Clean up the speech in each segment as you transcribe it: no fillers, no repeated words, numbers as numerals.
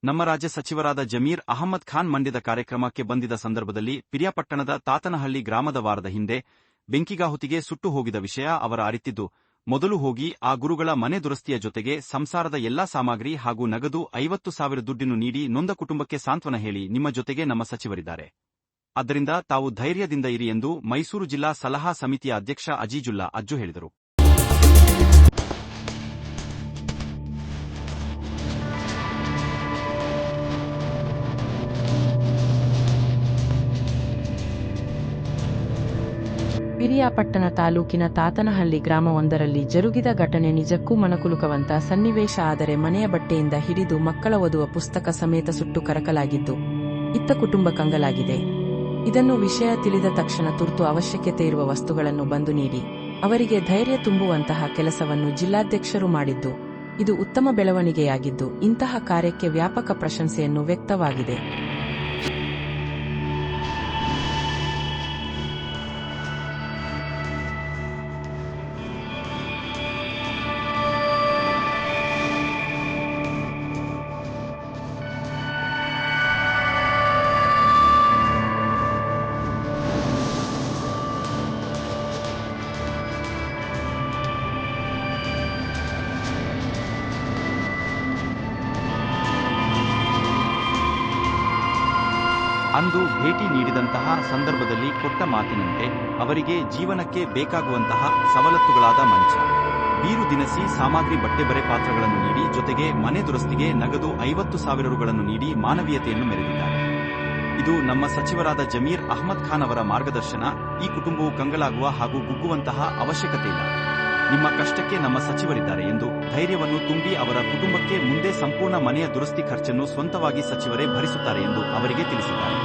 ನಮ್ಮ ರಾಜ್ಯ ಸಚಿವರಾದ ಜಮೀರ್ ಅಹಮದ್ ಖಾನ್ ಮಂಡ್ಯದ ಕಾರ್ಯಕ್ರಮಕ್ಕೆ ಬಂದಿದ್ದ ಸಂದರ್ಭದಲ್ಲಿ ಪಿರಿಯಾಪಟ್ಟಣದ ತಾತನಹಳ್ಳಿ ಗ್ರಾಮದ ವಾರದ ಹಿಂದೆ ಬೆಂಕಿಗಾಹುತಿಗೆ ಸುಟ್ಟು ಹೋಗಿದ ವಿಷಯ ಅವರ ಅರಿತಿದ್ದು, ಮೊದಲು ಹೋಗಿ ಆ ಗುರುಗಳ ಮನೆ ದುರಸ್ತಿಯ ಜೊತೆಗೆ ಸಂಸಾರದ ಎಲ್ಲಾ ಸಾಮಗ್ರಿ ಹಾಗೂ ನಗದು 50,000 ದುಡ್ಡನ್ನು ನೀಡಿ ನೊಂದ ಕುಟುಂಬಕ್ಕೆ ಸಾಂತ್ವನ ಹೇಳಿ ನಿಮ್ಮ ಜೊತೆಗೆ ನಮ್ಮ ಸಚಿವರಿದ್ದಾರೆ. ಆದ್ದರಿಂದ ತಾವು ಧೈರ್ಯದಿಂದ ಇರಿ ಎಂದು ಮೈಸೂರು ಜಿಲ್ಲಾ ಸಲಹಾ ಸಮಿತಿಯ ಅಧ್ಯಕ್ಷ ಅಜೀಜುಲ್ಲಾ ಅಜ್ಜು ಹೇಳಿದರು. ಪಿರಿಯಾಪಟ್ಟಣ ತಾಲೂಕಿನ ತಾತನಹಳ್ಳಿ ಗ್ರಾಮವೊಂದರಲ್ಲಿ ಜರುಗಿದ ಘಟನೆ ನಿಜಕ್ಕೂ ಮನಕುಲುಕುವಂತ ಸನ್ನಿವೇಶ. ಆದರೆ ಮನೆಯ ಬಟ್ಟೆಯಿಂದ ಹಿಡಿದು ಮಕ್ಕಳ ಓದುವ ಪುಸ್ತಕ ಸಮೇತ ಸುಟ್ಟು ಕರಕಲಾಗಿದ್ದು ಇತ್ತ ಕುಟುಂಬ ಕಂಗಲಾಗಿದೆ. ಇದನ್ನು ವಿಷಯ ತಿಳಿದ ತಕ್ಷಣ ತುರ್ತು ಅವಶ್ಯಕತೆ ಇರುವ ವಸ್ತುಗಳನ್ನು ಬಂದು ನೀಡಿ ಅವರಿಗೆ ಧೈರ್ಯ ತುಂಬುವಂತಹ ಕೆಲಸವನ್ನು ಜಿಲ್ಲಾಧ್ಯಕ್ಷರು ಮಾಡಿದ್ದು ಇದು ಉತ್ತಮ ಬೆಳವಣಿಗೆಯಾಗಿದ್ದು ಇಂತಹ ಕಾರ್ಯಕ್ಕೆ ವ್ಯಾಪಕ ಪ್ರಶಂಸೆಯನ್ನು ವ್ಯಕ್ತವಾಗಿದೆ. ಅಂದು ಭೇಟಿ ನೀಡಿದಂತಹ ಸಂದರ್ಭದಲ್ಲಿ ಕೊಟ್ಟ ಮಾತಿನಂತೆ ಅವರಿಗೆ ಜೀವನಕ್ಕೆ ಬೇಕಾಗುವಂತಹ ಸವಲತ್ತುಗಳಾದ ಮಂಚ, ಬೀರು, ದಿನಸಿ ಸಾಮಗ್ರಿ, ಬಟ್ಟೆ ಬರೆ ಪಾತ್ರಗಳನ್ನು ನೀಡಿ ಜೊತೆಗೆ ಮನೆ ದುರಸ್ತಿಗೆ ನಗದು 50,000 ರುಗಳನ್ನು ನೀಡಿ ಮಾನವೀಯತೆಯನ್ನು ಮೆರೆದಿದ್ದಾರೆ. ಇದು ನಮ್ಮ ಸಚಿವರಾದ ಜಮೀರ್ ಅಹಮದ್ ಖಾನ್ ಅವರ ಮಾರ್ಗದರ್ಶನ. ಈ ಕುಟುಂಬವು ಕಂಗಲಾಗುವ ಹಾಗೂ ಕುಗ್ಗುವಂತಹ ಅವಶ್ಯಕತೆಯಿಲ್ಲ. ನಿಮ್ಮ ಕಷ್ಟಕ್ಕೆ ನಮ್ಮ ಸಚಿವರಿದ್ದಾರೆ ಎಂದು ಧೈರ್ಯವನ್ನು ತುಂಬಿ ಅವರ ಕುಟುಂಬಕ್ಕೆ ಮುಂದೆ ಸಂಪೂರ್ಣ ಮನೆಯ ದುರಸ್ತಿ ಖರ್ಚನ್ನು ಸ್ವಂತವಾಗಿ ಸಚಿವರೇ ಭರಿಸುತ್ತಾರೆ ಎಂದು ಅವರಿಗೆ ತಿಳಿಸಿದ್ದಾರೆ.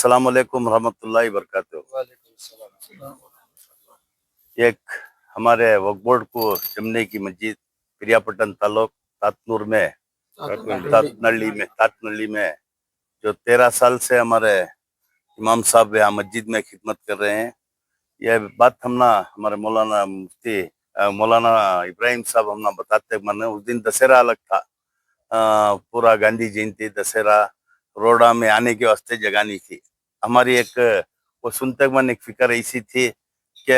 अस्सलाम वालेकुम रहमतुल्लाहि वबरकातुहू। एक हमारे वक्फ बोर्ड को जमने की मस्जिद प्रियापट्टन तालुक तातनूर में तातनल्ली में जो 13 साल से हमारे इमाम साहब यहाँ मस्जिद में खिदमत कर रहे हैं। यह बात हमारे मौलाना मुफ्ती मौलाना इब्राहिम साहब बताते माने उस दिन दशहरा अलग था। पूरा गांधी जयंती दशहरा रोडा में आने के वास्ते जगह नहीं थी हमारी। एक वो सुनते मन एक फिक्र ऐसी थी कि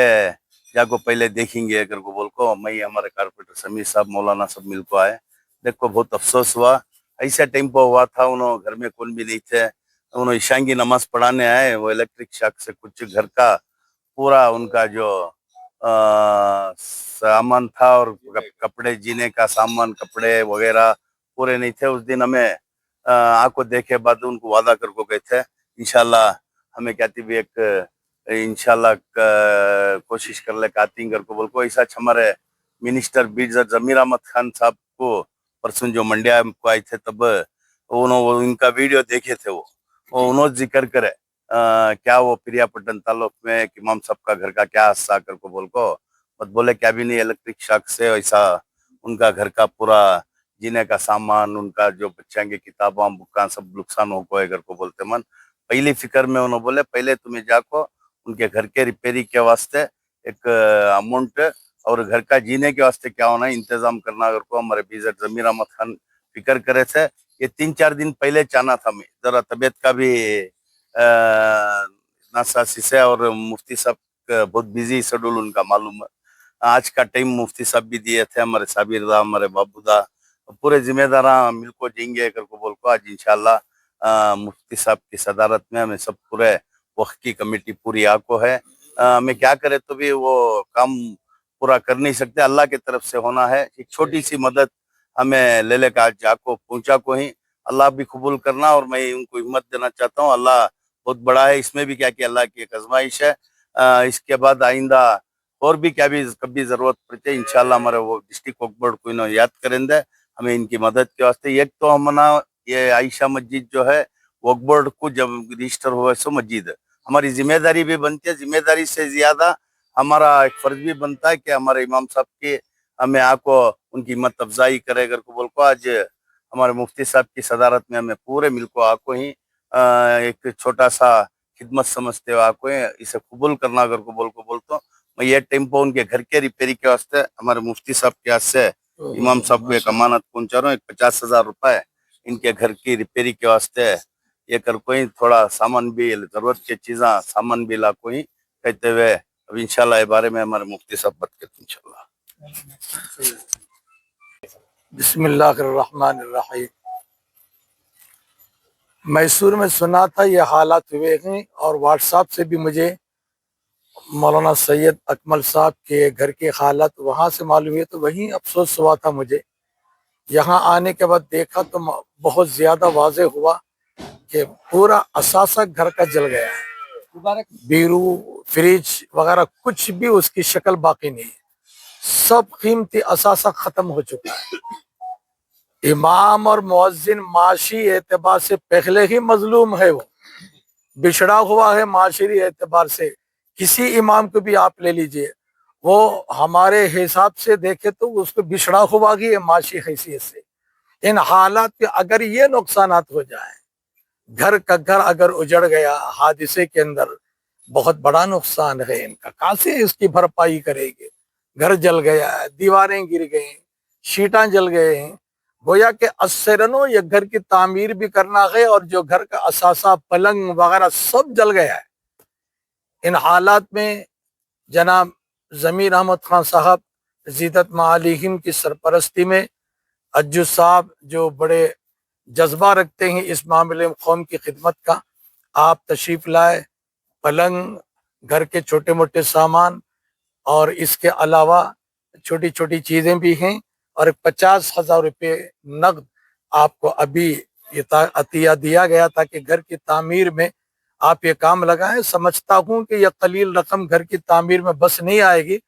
जाको पहले देखेंगे अगर को बोल को मैं हमारे कारपोरेटर समीर साहब मौलाना सब मिल को आए। देखो बहुत अफसोस हुआ, ऐसा टेम्पो हुआ था उन्होंने घर में कौन भी नहीं थे। उन्होंने ईशान की नमाज पढ़ाने आए, वो इलेक्ट्रिक शॉक से कुछ घर का पूरा उनका जो सामान था और कपड़े जीने का सामान कपड़े वगैरह पूरे नहीं थे। उस दिन हमें आंखों देखे बाद उनको वादा करके गए थे इंशाल्लाह हमें कहती भी एक इंशाल्लाह कोशिश कर ले कातिंग कर को बोल को ऐसा हमारे मिनिस्टर बीर जमीर अहमद खान साहब को परसों जो मंडिया को आए थे तब उन्होंने इनका वीडियो देखे थे। वो उन्होंने जिक्र करे क्या वो प्रियापट्टन तालुक में इमाम साहब का घर का क्या हादसा कर को बोल को मत बोले क्या भी नहीं इलेक्ट्रिक शॉक से ऐसा उनका घर का पूरा जीने का सामान उनका जो बच्चा की किताबों बुक्का सब नुकसान हो गए घर को बोलते मन। पहली फिक्र में उन्होंने बोले पहले तुम्हें जाको उनके घर के रिपेयरिंग के वास्ते एक अमाउंट और घर का जीने के वास्ते क्या होना इंतजाम करना अगर को हमारे बीजर जमीर अहमद खान फिक्र करे थे। ये 3-4 दिन पहले चाहना था, मैं जरा तबीयत का भी नासासी से और मुफ्ती साहब बहुत बिजी शेड्यूल उनका मालूम है। आज का टाइम मुफ्ती साहब भी दिए थे हमारे साबिरदा हमारे बाबूदा पूरे जिम्मेदार मिलको देंगे कर को बोल को आज इंशाल्लाह मुफ्ती साहब की सदारत में हमें सब पूरे वक्त की कमेटी पूरी आको है। हमें क्या करे तो भी वो काम पूरा कर नहीं सकते, अल्लाह की तरफ से होना है। एक छोटी सी मदद हमें ले लेकर आज जाको पहुंचा को ही अल्लाह भी कबूल करना और मैं उनको हिम्मत देना चाहता हूँ। अल्लाह बहुत बड़ा है, इसमें भी क्या कि अल्लाह की एक आजमाइश है। इसके बाद आइंदा और भी क्या भी कभी जरूरत पड़ती है इंशाल्लाह हमारे वो डिस्ट्रिक्ट वक्फ बोर्ड को इन्होंने याद करेंगे हमें इनकी मदद के वास्ते। एक तो हमना ये आयशा मस्जिद जो है वक्फ बोर्ड को जब रजिस्टर हुआ सो मस्जिद हमारी जिम्मेदारी भी बनती है। जिम्मेदारी से ज्यादा हमारा एक फर्ज भी बनता है कि हमारे इमाम साहब की हमें आको उनकी हिम्मत अफजाई करे अगर को बोल को आज हमारे मुफ्ती साहब की सदारत में हमें पूरे मिल को आको ही एक छोटा सा खिदमत समझते हो आको इसे कबूल करना अगर को बोल तो मैं ये टेम्पो उनके घर के रिपेयरिंग के वास्ते हमारे मुफ्ती साहब के हाथ से इमाम साहब को एक अमानत पहुंचा रहा हूँ। 50,000 रुपए इनके घर की रिपेयरिंग के वास्ते ये कर कोई थोड़ा सामान भी जरूरत की चीजा सामान भी ला कोई कहते हुए अब इंशाल्लाह इस बारे में हमारे मुफ्ती साहब बात करते इंशाल्लाह। बिस्मिल्लाहिर्रहमानिर्रहीम। मैसूर में सुना था ये हालात हुए हैं और व्हाट्सएप से भी मुझे मौलाना सैयद अकमल साहब के घर के हालात वहाँ से मालूम हुए, तो वहीं अफसोस हुआ था मुझे। यहाँ आने के बाद देखा तो बहुत ज़्यादा वाज़े हुआ कि पूरा असासा घर का जल गया है, बीरू फ्रिज वगैरह कुछ भी उसकी शक्ल बाकी नहीं है, सब कीमती असासा ख़त्म हो चुका है। इमाम और मुअज्जिन माशी एतबार से पहले ही मजलूम है, वो बिछड़ा हुआ है माशरी एतबार से। किसी इमाम को भी आप ले लीजिए, वो हमारे हिसाब से देखे तो उसको बिछड़ा हुआ ही है माशी हैसियत से। इन हालात के अगर ये नुकसानात हो जाए, घर का घर अगर उजड़ गया हादिसे के अंदर, बहुत बड़ा नुकसान है इनका। कहाँ से इसकी भरपाई करेंगे? घर जल गया है, दीवारें गिर गई, शीटां जल गए हैं, गोया के असरनो ये घर की तामीर भी करना है और जो घर का असासा पलंग वगैरह सब जल गया है। इन हालात में जनाब जमीर अहमद खान साहब ज़ीदत मालिहिम की सरपरस्ती में अज्जू साहब जो बड़े जज्बा रखते हैं इस मामले में कौम की खिदमत का, आप तशरीफ़ लाए। पलंग, घर के छोटे मोटे सामान और इसके अलावा छोटी छोटी चीज़ें भी हैं और 50,000 रुपये नकद आपको अभी अतिया दिया गया ताकि घर की तामीर में आप ये काम लगाएं। समझता हूँ कि यह कलील रकम घर की तामीर में बस नहीं आएगी,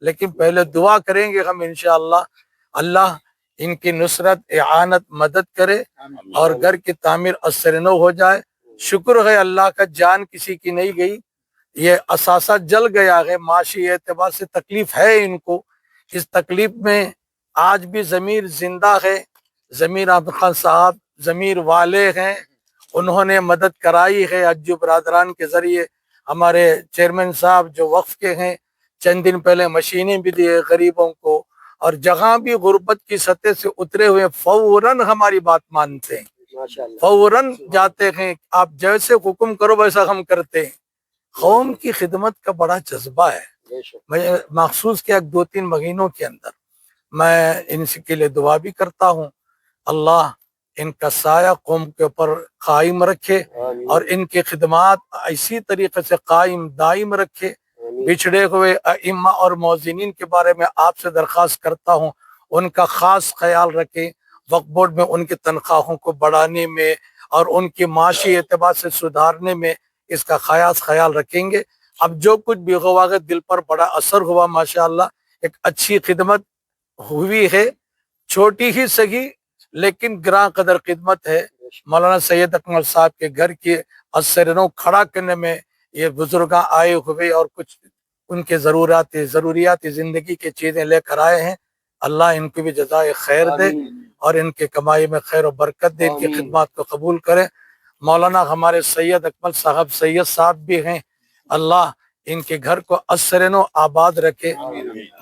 लेकिन पहले दुआ करेंगे हम इंशाअल्लाह अल्लाह इनकी नुसरत इआनत मदद करे और घर की तामीर असरनो हो जाए। शुक्र है अल्लाह का, जान किसी की नहीं गई। ये असासा जल गया है, माशी एतबार से तकलीफ है इनको। इस तकलीफ में आज भी ज़मीर जिंदा है। ज़मीर अहमद खान साहब ज़मीर वाले हैं, उन्होंने मदद कराई है अज्जू बरादरान के ज़रिए। हमारे चेयरमैन साहब जो वक्फ के हैं, चंद दिन पहले मशीनें भी दिए गरीबों को, और जहाँ भी गुर्बत की सतह से उतरे हुए फौरन हमारी बात मानते हैं, फौरन जाते हैं। आप जैसे हुक्म करो वैसा हम करते हैं। कौम की खिदमत का बड़ा जज्बा है। मैं महसूस किया 2-3 महीनों के अंदर, मैं इनके लिए दुआ भी करता हूँ, अल्लाह इनका साया कौम के ऊपर कायम रखे और इनकी खिदमत इसी तरीके से कायम दायम रखे। बिछड़े हुए इम्मा और मौज़िनीन के बारे में आपसे दरख्वास्त करता हूँ, उनका खास ख्याल रखें। वक्फ बोर्ड में उनकी तनख्वाहों को बढ़ाने में और उनकी माशी एतबार से सुधारने में इसका खास ख्याल रखेंगे। अब जो कुछ भी हुआ है, दिल पर बड़ा असर हुआ माशाअल्लाह। एक अच्छी खिदमत हुई है, छोटी ही सही लेकिन ग्रां कदर खिदमत है। मौलाना सैयद अकमल साहब के घर के असरनों खड़ा करने में ये बुजुर्ग आए हुए और कुछ उनके ज़रूरियात जिंदगी की चीजें लेकर आए हैं। अल्लाह इनको भी जज़ाए खैर दे और इनके कमाई में खैर और बरकत दे, इनकी खिदमत को कबूल करे। मौलाना हमारे सैयद अकमल साहब सैयद साहब भी हैं, अल्लाह इनके घर को असरनो आबाद रखे।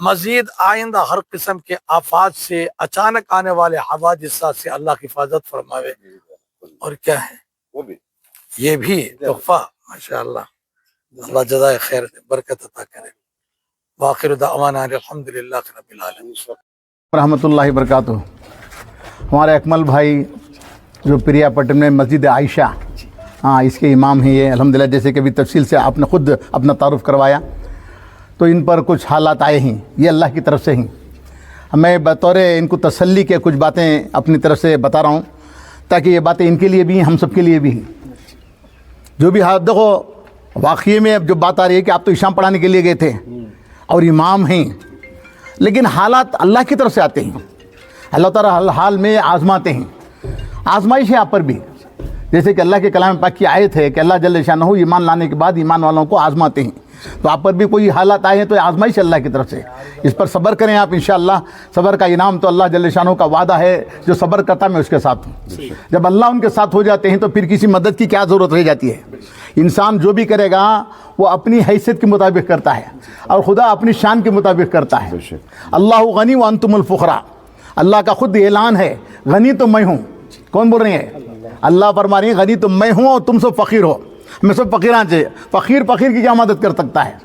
मजीद आइंदा हर किस्म के आफात से, अचानक आने वाले हवादिसात से अल्लाह की हिफाजत फरमावे। और क्या है ये भी तोहफा माशाअल्लाह, अल्लाह जज़ाए खैर दे, बरकत अता करे। वाखिर दावाना अल्हम्दुलिल्लाह रब्बिल आलमीन रहमतुल्लाहि बरकातुहू। हमारे अकमल भाई जो प्रियापट्टन में मस्जिद आयशा, हाँ, इसके इमाम हैं ये अल्हम्दुलिल्लाह। जैसे कि अभी तफसील से आपने खुद अपना तारुफ करवाया, तो इन पर कुछ हालात आए हैं, ये अल्लाह की तरफ से ही। मैं बतौर इनको तसल्ली के कुछ बातें अपनी तरफ से बता रहा हूँ, ताकि ये बातें इनके लिए भी हैं, हम सब के लिए भी हैं। जो भी हालत देखो, वाक़ई में अब जो बात आ रही है कि आप तो इशाम पढ़ाने के लिए गए थे और इमाम हैं, लेकिन हालात अल्लाह की तरफ से आते हैं। अल्लाह ताला हर हाल में आज़माते हैं, आजमाइश है आप पर भी। जैसे कि अल्लाह के कलाम पाक की आयत है कि अल्लाह जल्ल शानहू ईमान लाने के बाद ईमान वालों को आजमाते हैं। तो आप पर भी कोई हालात आए हैं तो आजमाइश अल्लाह की तरफ से, इस पर सब्र करें आप। इंशाअल्लाह सब्र का इनाम तो अल्लाह जल्ल शानहू का वादा है, जो सब्र करता मैं उसके साथ हूँ। जब अल्लाह उनके साथ हो जाते हैं तो फिर किसी मदद की क्या ज़रूरत रह जाती है। इंसान जो भी करेगा वो अपनी हैसियत के मुताबिक करता है और खुदा अपनी शान के मुताबिक करता है। अल्लाह गनी व अंतुमुल फुकरा, अल्लाह का खुद ऐलान है, गनी तो मैं हूँ। कौन बोल रहे हैं? अल्लाह फरमा रही है गनी तो मैं हूँ और तुम सब फ़कीर हो। मैं सब फ़कीरान से, फ़कीर की क्या मदद कर सकता है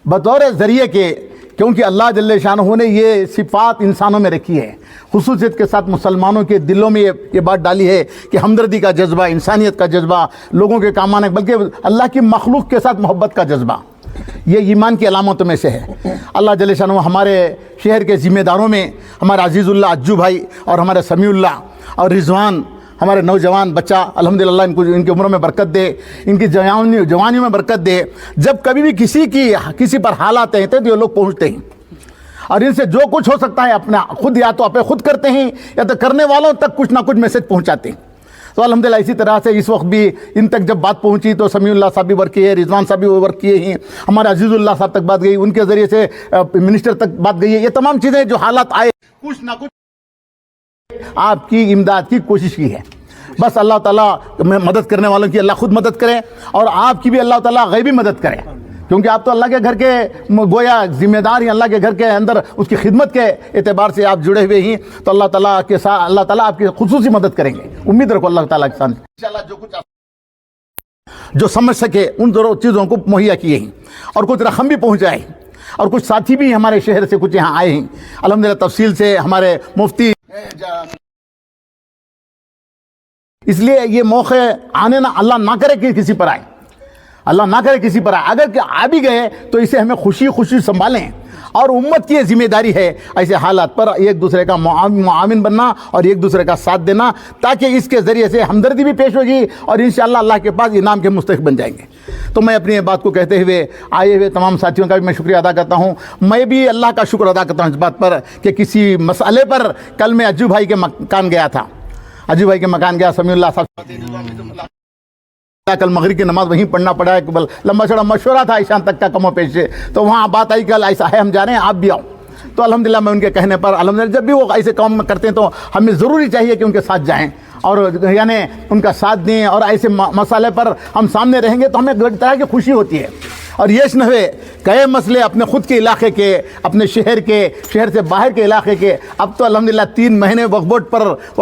बतौर ज़रिए के, क्योंकि अल्लाह जल्ले शानहू ने ये सिफ़ात इंसानों में रखी है, खुसूसियत के साथ मुसलमानों के दिलों में ये बात डाली है कि हमदर्दी का जज्बा, इंसानियत का जज्बा, लोगों के काम आने, बल्कि अल्लाह की मखलूक के साथ मोहब्बत का जज्बा, ये ईमान की अलामतों में से है। अल्लाह जल्ले शानहू हमारे शहर के ज़िम्मेदारों में हमारे अजीज़ुल्लाह अज्जू भाई और हमारे समीउल्लाह और रिजवान, हमारे नौजवान बच्चा, अल्हम्दुलिल्लाह इनको इनकी उम्र में बरकत दे, इनकी जवानी में बरकत दे। जब कभी भी किसी पर हालात हैं तो ये लोग पहुँचते हैं और इनसे जो कुछ हो सकता है अपना खुद या तो अपने खुद करते हैं या तो करने वालों तक कुछ ना कुछ मैसेज पहुँचाते हैं। तो अल्हम्दुलिल्लाह इसी तरह से इस वक्त भी इन तक जब बात पहुँची तो समीउल्लाह साहब भी वर्क किए, रिजवान साहब भी वर्क किए हैं, हमारे अजीज़ुल्लाह साहब तक बात गई, उनके ज़रिए से मिनिस्टर तक बात गई है। ये तमाम चीज़ें जो हालात आए, कुछ ना कुछ आपकी इमदाद की कोशिश की है। बस अल्लाह ताला में मदद करने वालों की अल्लाह खुद मदद करे और आपकी भी अल्लाह ताला गैबी मदद करे, क्योंकि आप तो अल्लाह के घर के गोया जिम्मेदार हैं, अल्लाह के घर के अंदर उसकी खिदमत के एतबार से आप जुड़े हुए हैं। तो अल्लाह ताला के साथ अल्लाह ताला आपकी खुसूसी मदद करेंगे, उम्मीद रखो अल्लाह ताला के साथ। इंशाअल्लाह जो कुछ जो समझ सके उन दोनों चीज़ों को मुहैया किए हैं और कुछ रकम भी पहुँचाए और कुछ साथी भी हमारे शहर से कुछ यहाँ आए हैं। अल्हम्दुलिल्लाह तफसील से हमारे मुफ्ती, इसलिए ये मौके आने ना, अल्लाह ना करे कि किसी पर आए, अल्लाह ना करे किसी पर आए। अगर कि आ भी गए तो इसे हमें खुशी खुशी संभालें और उम्मत की जिम्मेदारी है ऐसे हालात पर एक दूसरे का मुआविन बनना और एक दूसरे का साथ देना, ताकि इसके ज़रिए से हमदर्दी भी पेश होगी और इंशाअल्लाह अल्लाह के पास इनाम के मुस्तहिक बन जाएंगे। तो मैं अपनी बात को कहते हुए आए हुए तमाम साथियों का भी मैं शुक्रिया अदा करता हूँ। मैं भी अल्लाह का शुक्र अदा करता हूँ इस बात पर कि किसी मसले पर कल मैं अज्जू भाई के मकान गया था, अज्जू भाई के मकान गया, समीउल्लाह साहब कल मगरिब की नमाज वहीं पढ़ना पड़ा है, बल लंबा चौड़ा मशवरा था ईशान तक का कमो पेश से, तो वहाँ बात आई कल ऐसा है हम जा रहे हैं आप भी आओ। तो अल्हम्दुलिल्लाह मैं उनके कहने पर अल्हम्दुलिल्लाह जब भी वो ऐसे काम करते हैं तो हमें ज़रूरी चाहिए कि उनके साथ जाएं और यानी उनका साथ दें, और ऐसे मसाले पर हम सामने रहेंगे तो हमें एक तरह की खुशी होती है। और ये नवे कई मसले अपने ख़ुद के इलाके के, अपने शहर से बाहर के इलाके के, अब तो अल्हम्दुलिल्लाह 3 महीने वक्फ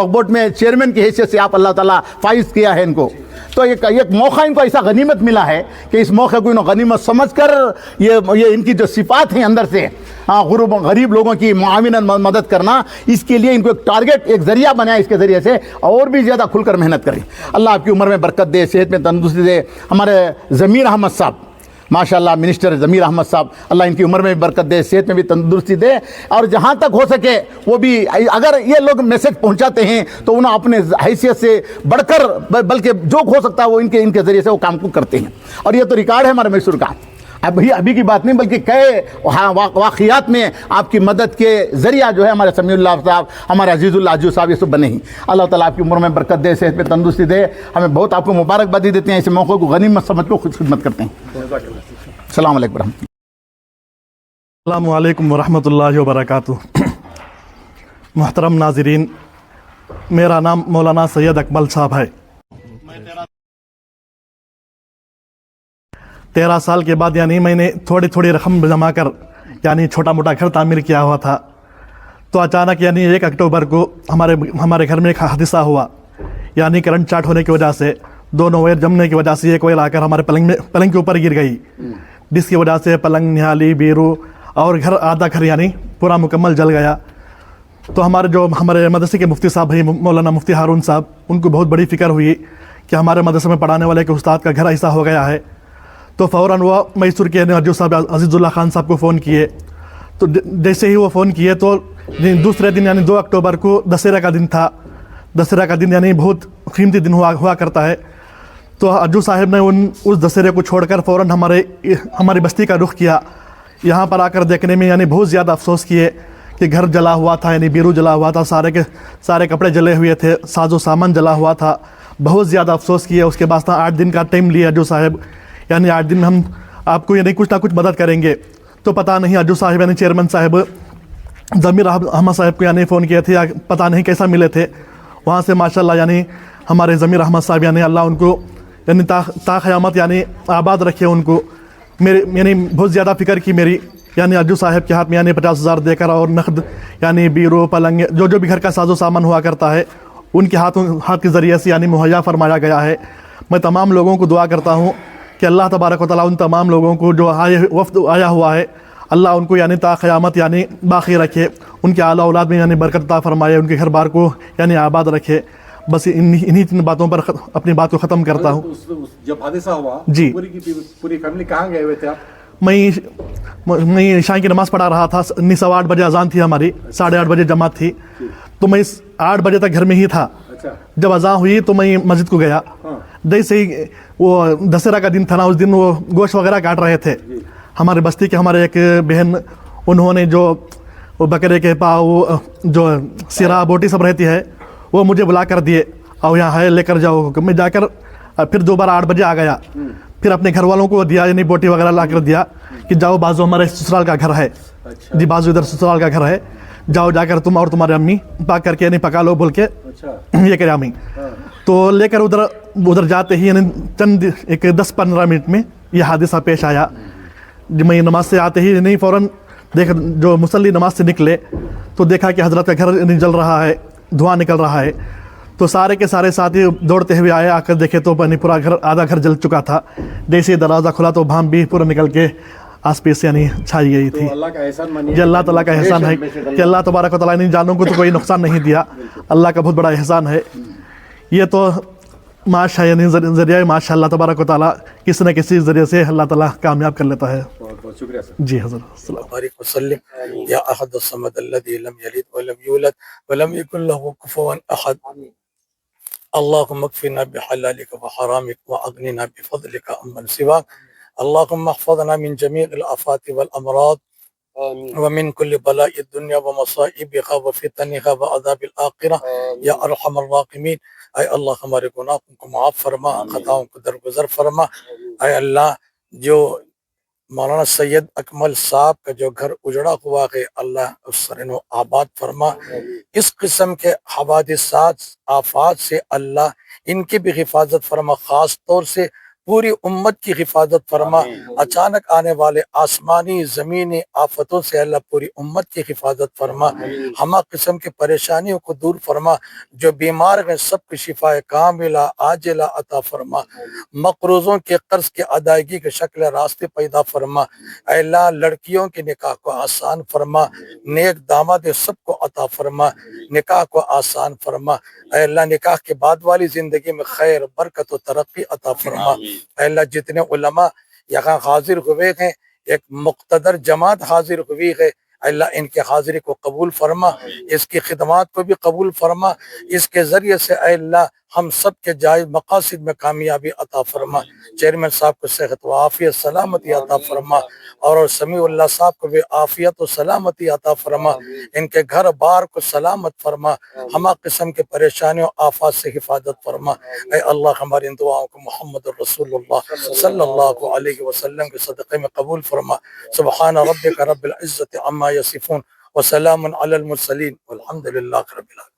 बोर्ड में चेयरमैन की हैसियत से आप अल्लाह ताला फाइज किया है इनको। तो एक मौका इनको ऐसा गनीमत मिला है कि इस मौके को इन्होंने गनीमत समझकर ये इनकी जो सिफात हैं अंदर से, हाँ, गरीब लोगों की मुआविनत मदद करना, इसके लिए इनको एक टारगेट, एक ज़रिया बनाया, इसके ज़रिए से और भी ज़्यादा खुलकर मेहनत करें। अल्लाह आपकी उम्र में बरकत दे, सेहत में तंदुरुस्ती दे। हमारे ज़मीर अहमद साहब माशाअल्लाह, मिनिस्टर ज़मीर अहमद साहब, अल्लाह इनकी उम्र में भी बरकत दे, सेहत में भी तंदुरुस्ती दे, और जहाँ तक हो सके वो भी अगर ये लोग मैसेज पहुँचाते हैं तो उन्हें अपने हैसियत से बढ़कर, बल्कि जो हो सकता है वो इनके ज़रिए से वो काम को करते हैं। और ये तो रिकॉर्ड है हमारे मैसूर का, अभी की बात नहीं बल्कि कई वाक़ियात में आपकी मदद के ज़रिया जो है हमारे समीउल्लाह साहब, हमारे अजीज़ुल्लाह अजू साहब, ये सब बने ही। अल्लाह ताला आपकी उम्र में बरकत दे, सेहत में तंदुरुस्ती दे। हमें बहुत आपको मुबारकबादी देते हैं, ऐसे मौक़ों को गनीमत समझ को खुद खिदमत करते हैं। अस्सलाम वालेकुम अस्सलामु अलैकुम वरहमतुल्लाहि वबरकातुहू। मुहतरम नाज़रीन, मेरा नाम मौलाना सैयद अकमल साहब है। 13 साल के बाद यानी मैंने थोड़ी रकम जमा कर यानी छोटा मोटा घर तामीर किया हुआ था। तो अचानक यानी 1 अक्टूबर को हमारे घर में एक हादसा हुआ, यानी करंट चार्ट होने की वजह से 2 वायर जमने की वजह से एक वायर आकर हमारे पलंग के ऊपर गिर गई, जिसकी वजह से पलंग, निहाली, बीरू और घर, आधा घर यानी पूरा मुकम्मल जल गया। तो हमारे मदरसे के मुफ्ती साहब हैं, मौलाना मुफ्ती हारून साहब, उनको बहुत बड़ी फ़िक्र हुई कि हमारे मदरसे में पढ़ाने वाले के उस्ताद का घर ऐसा हो गया है। तो फ़ौरन वो मैसूर के अजू साहब, अजीज़ुल्लाह खान साहब को फ़ोन किए। तो जैसे ही वो फ़ोन किए तो दूसरे दिन यानी 2 अक्टूबर को दशहरा का दिन था। दशहरा का दिन यानी बहुत कीमती दिन हुआ करता है। तो अज्जू साहब ने उस दशहरे को छोड़कर फ़ौरन हमारी बस्ती का रुख किया। यहाँ पर आकर देखने में यानी बहुत ज़्यादा अफसोस किए कि घर जला हुआ था, यानी बीरू जला हुआ था, सारे कपड़े जले हुए थे, साजो सामान जला हुआ था। बहुत ज़्यादा अफसोस किए। उसके बाद 8 दिन का टाइम लिया अज्जू साहब, यानी 8 दिन में हम आपको यानी कुछ ना कुछ मदद करेंगे। तो पता नहीं अज्जू साहब यानी चेयरमैन साहब ज़मीर अहमद साहब को यानी फ़ोन किए थे, पता नहीं कैसा मिले थे। वहाँ से माशाल्लाह यानी हमारे ज़मीर अहमद साहब यानी अल्लाह उनको यानी ता क़यामत यानी आबाद रखे उनको। यानी बहुत ज़्यादा फ़िक्र की मेरी, यानी अज्जू साहब के हाथ में यानी 50,000 देकर और नकद यानी बीरो, पलंग, जो भी घर का साजो सामान हुआ करता है उनके हाथ के ज़रिए से यानी मुहैया फरमाया गया है। मैं तमाम लोगों को दुआ करता हूँ कि अल्लाह तबारक व तआला उन तमाम लोगों को जो वफ़द आया हुआ है, अल्लाह उनको यानी ता क़यामत यानी बाक़ी रखे, उनके आला औलाद में यानी बरकत अता फरमाए, उनके घर बार को यानी आबाद रखे। बस इन्हीं 3 बातों पर अपनी बात को ख़त्म करता हूँ। जब हादसा हुआ जी, पूरी फैमिली कहाँ गए हुए थे आप? मैं ईशा की नमाज़ पढ़ा रहा था। 8:15 बजे अजान थी हमारी, 8:30 बजे जमात थी। तो मैं 8 बजे तक घर में ही था। जब अजान हुई तो मैं मस्जिद को गया। जैसे ही वो दशहरा का दिन था ना, उस दिन वो गोश्त वगैरह काट रहे थे। हमारे बस्ती के हमारे एक बहन, उन्होंने जो वो बकरे के पाव, जो सिरा बोटी सब रहती है, वो मुझे बुला कर दिए और यहाँ है लेकर जाओ। मैं जाकर फिर दोबारा 8 बजे आ गया। फिर अपने घर वालों को दिया, यानी बोटी वगैरह ला कर दिया कि जाओ बाजू हमारे ससुराल का घर है। जी, बाजू इधर ससुराल का घर है, जाओ जाकर तुम और तुम्हारे अम्मी पाक करके नहीं पका लो बोल के ये करे अम्मी। तो लेकर उधर जाते ही यानी चंद 10-15 मिनट में यह हादसा पेश आया। मैं नमाज से आते ही नहीं फ़ौरन जो मुसल्ली नमाज से निकले तो देखा कि हज़रत का घर जल रहा है, धुआं निकल रहा है। तो सारे के सारे साथी दौड़ते हुए आए, आकर देखे तो पूरा घर, आधा घर जल चुका था। जैसे दरवाज़ा खुला तो भाम भी पूरा निकल के आस पास से यानी छाई गई थी। अल्लाह का एहसान मानिए, ये अल्लाह ताला का एहसान है कि अल्लाह तबारक व तआला ने जानों को तो कोई नुकसान नहीं दिया। अल्लाह का बहुत बड़ा एहसान है। ये तो माशा यानी ज़रिया माशाअल्लाह तबारक व तआला किसी न किसी ज़रिए से अल्लाह ताला कामयाब कर लेता है। बहुत बहुत शुक्रिया सर। जी हज़रत। बारिक वसल्लिम या अहद अस्समद अल्लज़ी लम यलिद व लम यूलद व लम यकुल लहू कुफुवन अहद। अल्लाहुम्मा अक्फिना बिहलालिका व हरामिका व अगनिना बिफज़लिका अम्मन सिवाक। अल्लाहुम्मा अहफ़ज़ना मिन जमीइल आफ़ाति वल अमराद ومن كل بلاء الدنيا ومصائبها وفتنها وعذاب الآخرة یا ارحم الراحمین۔ اے اللہ ہمارے گناہوں کو معاف فرما، خطاؤں کو درگزر فرما۔ اے اللہ جو مولانا سید اکمل صاحب کا جو گھر اجڑا ہوا ہے اللہ اس سرنو آباد فرما۔ اس قسم کے حوادثات آفات سے اللہ ان کی بھی حفاظت فرما، خاص طور سے پوری امت کی حفاظت فرما۔ اچانک آنے والے آسمانی زمینی آفتوں سے اللہ پوری امت کی حفاظت فرما۔ ہمہ قسم کی پریشانیوں کو دور فرما، جو بیمار ہیں سب کی شفا کاملہ عاجلہ عطا فرما۔ مقروضوں کے قرض کی ادائیگی کے شکل راستے پیدا فرما۔ اے اللہ لڑکیوں کے نکاح کو آسان فرما، نیک داماد سب کو عطا فرما، نکاح کو آسان فرما۔ اے اللہ نکاح کے بعد والی زندگی میں خیر برکت و ترقی عطا فرما۔ اے اللہ جتنے علماء یہاں حاضر ہوئے ہیں، ایک مقتدر جماعت حاضر ہوئی ہے، اے اللہ ان کے حاضری کو قبول فرما، اس کی خدمات کو بھی قبول فرما، اس کے ذریعے سے اے اللہ ہم سب کے جائز مقاصد میں کامیابی عطا فرما۔ چیئرمین صاحب کو صحت و عافیت سلامتی عطا فرما، اور سمیع اللہ صاحب کو بھی عافیت و سلامتی عطا فرما، ان کے گھر بار کو سلامت فرما، ہمہ قسم کے پریشانیوں آفات سے حفاظت فرما۔ اے اللہ ہماری ان دعاؤں کو محمد رسول اللہ صلی اللہ علیہ وسلم کے صدقے میں قبول فرما۔ سبحان ربک رب العزت عما یصفون وسلام علی المرسلین والحمد للہ رب العالمین۔